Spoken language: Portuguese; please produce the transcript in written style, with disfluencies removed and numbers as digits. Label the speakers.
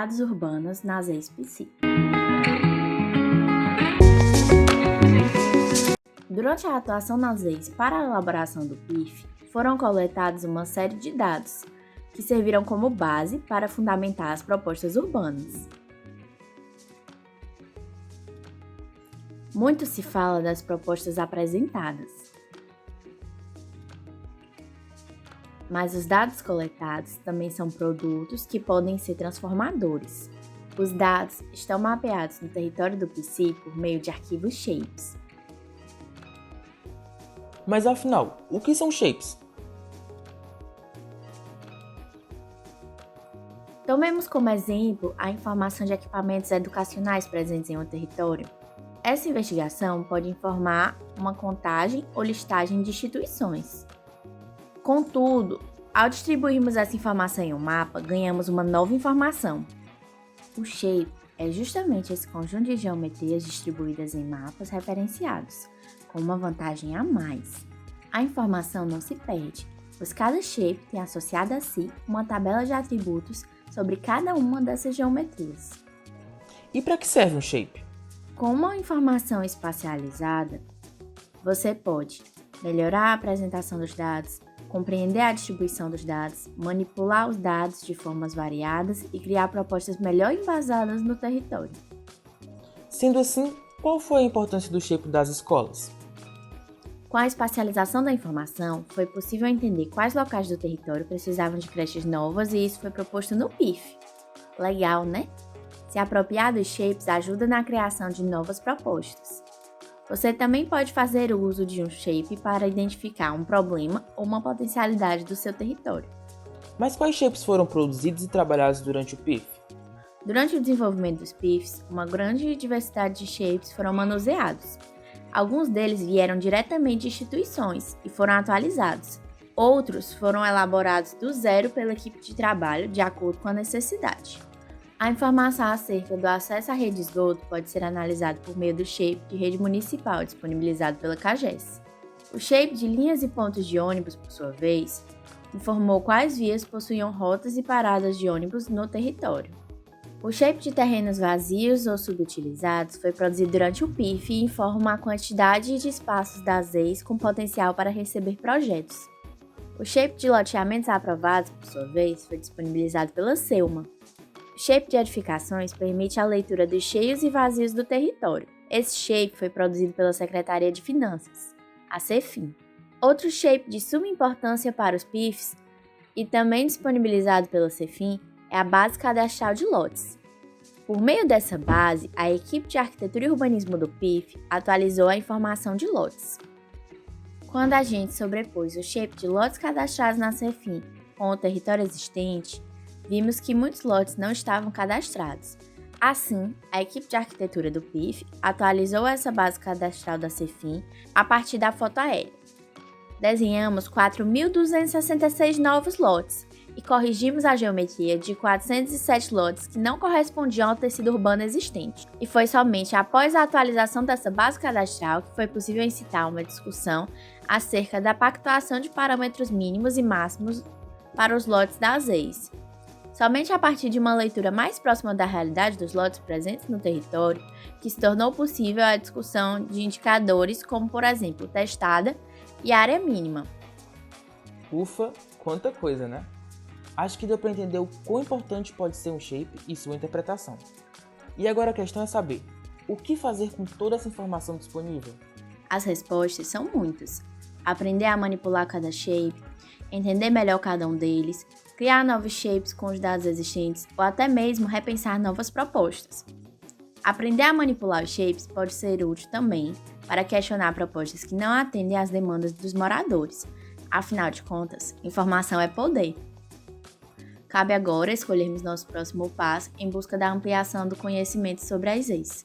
Speaker 1: dados urbanos nas EIS-PC. Durante a atuação nas EIS para a elaboração do PIF, foram coletados uma série de dados, que serviram como base para fundamentar as propostas urbanas. Muito se fala das propostas apresentadas, mas os dados coletados também são produtos que podem ser transformadores. Os dados estão mapeados no território do PC por meio de arquivos shapes.
Speaker 2: Mas afinal, o que são shapes?
Speaker 1: Tomemos como exemplo a informação de equipamentos educacionais presentes em um território. Essa investigação pode informar uma contagem ou listagem de instituições. Contudo, ao distribuirmos essa informação em um mapa, ganhamos uma nova informação. O shape é justamente esse conjunto de geometrias distribuídas em mapas referenciados, com uma vantagem a mais. A informação não se perde, pois cada shape tem associada a si uma tabela de atributos sobre cada uma dessas geometrias.
Speaker 2: E para que serve um shape?
Speaker 1: Com uma informação espacializada, você pode melhorar a apresentação dos dados, compreender a distribuição dos dados, manipular os dados de formas variadas e criar propostas melhor embasadas no território.
Speaker 2: Sendo assim, qual foi a importância do shape das escolas?
Speaker 1: Com a espacialização da informação, foi possível entender quais locais do território precisavam de creches novas e isso foi proposto no PIF. Legal, né? Se apropriar dos shapes ajuda na criação de novas propostas. Você também pode fazer uso de um shape para identificar um problema ou uma potencialidade do seu território.
Speaker 2: Mas quais shapes foram produzidos e trabalhados durante o PIF?
Speaker 1: Durante o desenvolvimento dos PIFs, uma grande diversidade de shapes foram manuseados. Alguns deles vieram diretamente de instituições e foram atualizados. Outros foram elaborados do zero pela equipe de trabalho, de acordo com a necessidade. A informação acerca do acesso à rede de esgoto pode ser analisada por meio do shape de rede municipal disponibilizado pela CAGES. O shape de linhas e pontos de ônibus, por sua vez, informou quais vias possuíam rotas e paradas de ônibus no território. O shape de terrenos vazios ou subutilizados foi produzido durante o PIF e informa a quantidade de espaços das EIS com potencial para receber projetos. O shape de loteamentos aprovados, por sua vez, foi disponibilizado pela SEUMA. O shape de edificações permite a leitura dos cheios e vazios do território. Esse shape foi produzido pela Secretaria de Finanças, a CEFIN. Outro shape de suma importância para os PIFs e também disponibilizado pela CEFIN é a base cadastral de lotes. Por meio dessa base, a equipe de arquitetura e urbanismo do PIF atualizou a informação de lotes. Quando a gente sobrepôs o shape de lotes cadastrados na CEFIN com o território existente, vimos que muitos lotes não estavam cadastrados. Assim, a equipe de arquitetura do PIF atualizou essa base cadastral da CEFIN a partir da foto aérea. Desenhamos 4.266 novos lotes e corrigimos a geometria de 407 lotes que não correspondiam ao tecido urbano existente. E foi somente após a atualização dessa base cadastral que foi possível incitar uma discussão acerca da pactuação de parâmetros mínimos e máximos para os lotes das EIS. Somente a partir de uma leitura mais próxima da realidade dos lotes presentes no território que se tornou possível a discussão de indicadores como, por exemplo, testada e área mínima.
Speaker 2: Ufa, quanta coisa, né? Acho que deu para entender o quão importante pode ser um shape e sua interpretação. E agora a questão é saber, o que fazer com toda essa informação disponível?
Speaker 1: As respostas são muitas. Aprender a manipular cada shape, entender melhor cada um deles, criar novos shapes com os dados existentes ou até mesmo repensar novas propostas. Aprender a manipular os shapes pode ser útil também para questionar propostas que não atendem às demandas dos moradores. Afinal de contas, informação é poder. Cabe agora escolhermos nosso próximo passo em busca da ampliação do conhecimento sobre as EIS.